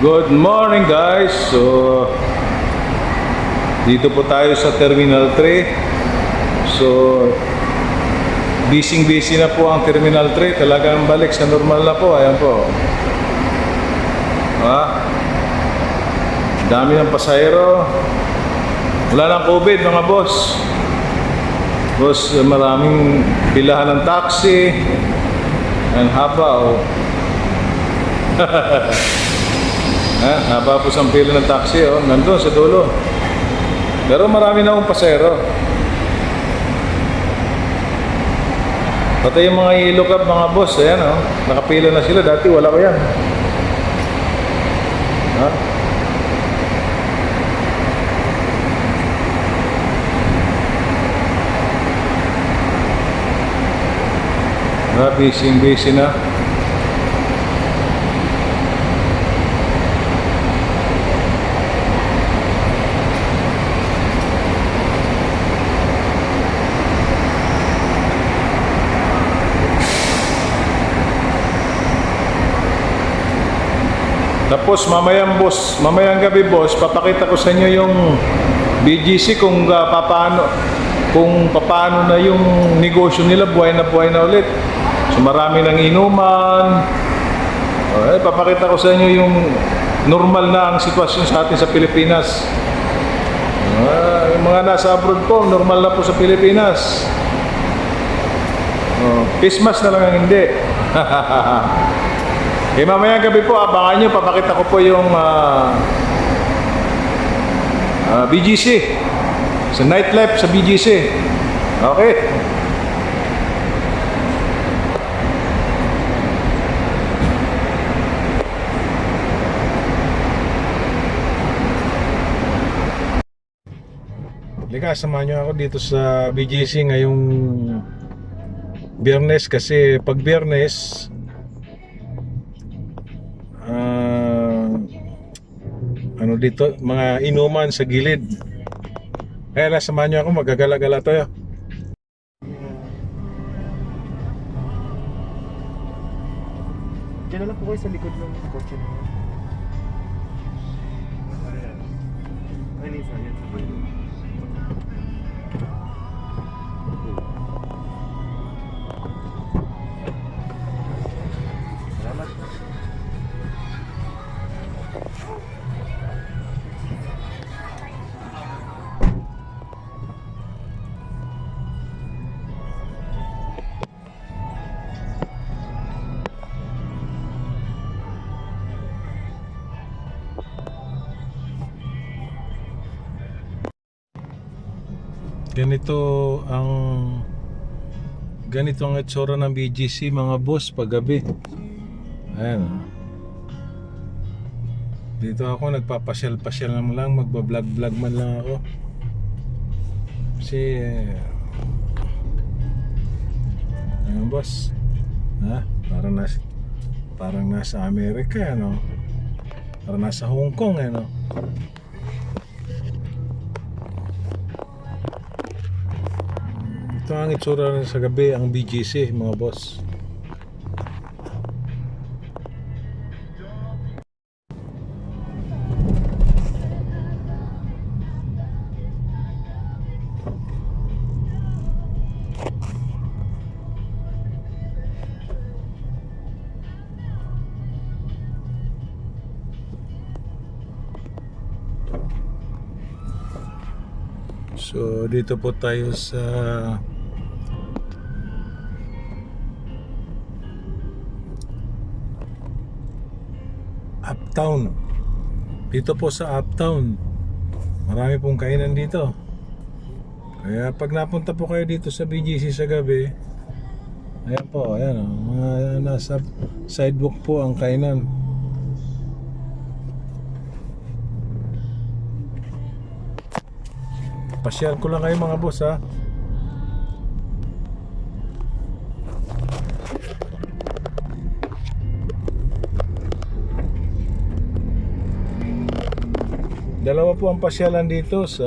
Good morning guys. So dito po tayo sa Terminal 3. So busy na po ang Terminal 3. Talagang balik sa normal na po. Ayan po. Dami ng pasahero. Wala nang COVID mga boss. Boss, maraming pilahan ng taxi. Ang haba haba po sa pila ng taxi nandun sa dulo. Pero marami na akong pasahero. Pati yung mga yellow cab mga boss, ayan nakapila na sila. Dati wala ko yan. Busy na. Tapos mamayang gabi boss, papakita ko sa inyo yung BGC kung paano na yung negosyo nila, buhay na ulit. So marami ng inuman. Papakita ko sa inyo yung normal na ang sitwasyon sa atin sa Pilipinas. Yung mga nasa abroad po, normal na po sa Pilipinas. Christmas na lang ang hindi. Mamayang gabi po, abangan nyo, papakita ko po yung BGC. Sa nightlife sa BGC. Okay. Lika, samahan nyo ako dito sa BGC ngayong Biyernes kasi pag Biyernes dito mga inuman sa gilid. Kaya samahan nyo ako, magagala-gala tayo. Diyan na lang po kayo sa likod ng kotse na yun. Ay, Lisa, yan sa likod. Salamat. Ganito ang itsura ng BGC mga boss paggabi. Ayan. Dito ako nagpapasyal-pasyal lang, magbablog man lang ako. Kasi ayan boss. Parang nasa Amerika Parang nasa Hong Kong Ito ang itsura sa gabi ang BGC mga boss. So dito po tayo sa Uptown. Dito po sa Uptown, marami pong kainan dito. Kaya pag napunta po kayo dito sa BGC sa gabi, ayan po, mga nasa sidewalk po ang kainan. Pasyal ko lang kayo mga boss Dalawa po ang pasyalan dito sa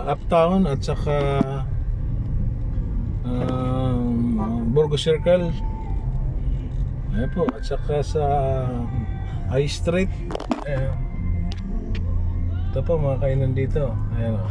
Uptown at saka Burgos Circle. Ayan po, at saka sa High Street. Ayan. Ito po mga kainan dito. Ayan o.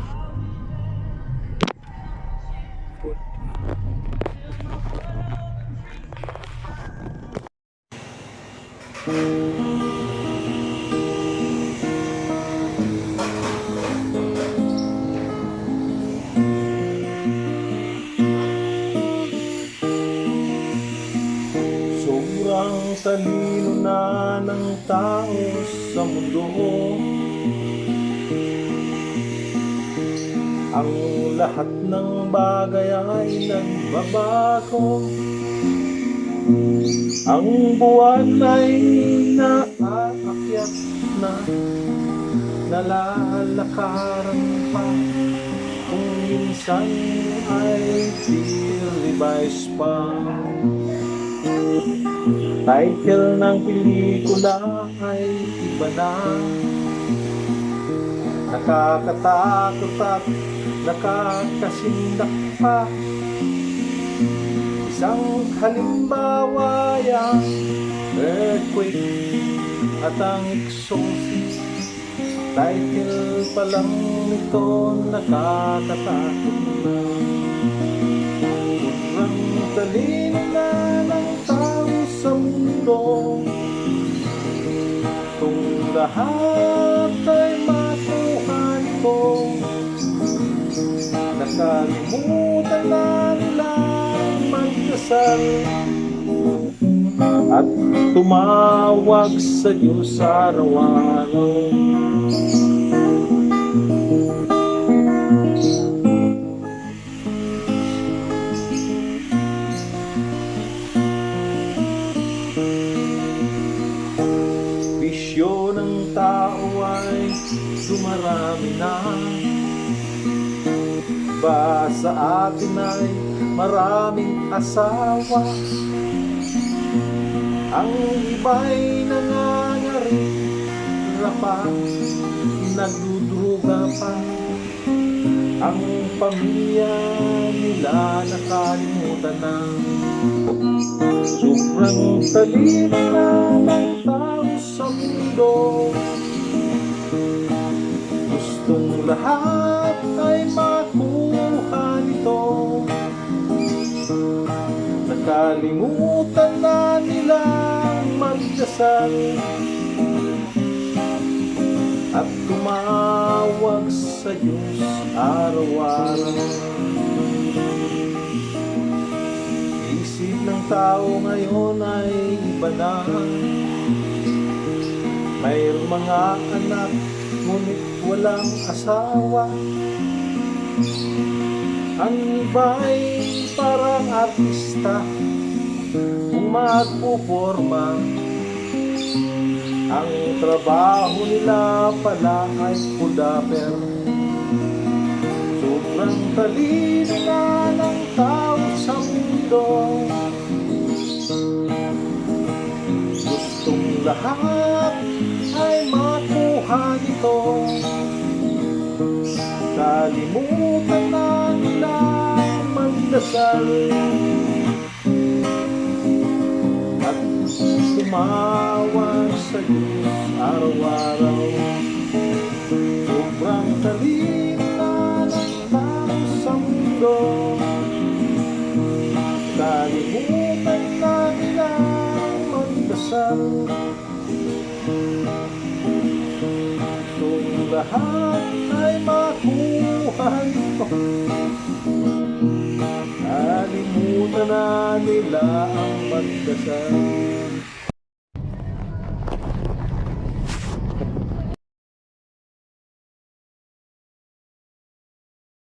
Sobrang talino na ng tao sa mundo. Ang lahat ng bagay ay nagbabago. Ang buwan ay naaakyat na, nalalakaran pa. Kung minsan ay revise pa. Title ng pelikula ay iba na. Nakakatakot at nakakasindak pa. Isang halimbawa yan, earthquake at ang exorcist. Title pa lang nito, nakakatakot na. Sobrang talino na ng tao sa mundo. Kung lahat ay makuha nito, nakalimutan na nila magdasal at tumawag sa Diyos araw-araw. Bisyo ng tao ay dumarami na. Ba sa atin ay maraming asawa. Ang iba'y nangangarira pa, nagdudruga pa. Ang pamilya nila nakalimutan na. Sobrang talino na ng tao sa mundo. Gustong lahat ay makuha nito. Nakalimutan na nila magdasal at tumawag sa Diyos araw-araw. Isip ng tao ngayon ay iba na. Mayroong mga anak ngunit walang asawa. Ang iba'y parang artista kung magpuporma. Ang trabaho nila pala ay puldaper. Sobrang talino na ng tao sa mundo. Gustong lahat ay makuha nito. Kalimutan na nila magdasal at tumawag sa Diyos araw-araw. Sobrang talino na ng tao sa mundo. Kalimutan na nila magdasal. Kung lahat ay makuha nito, kalimutan na nila ang magdasal.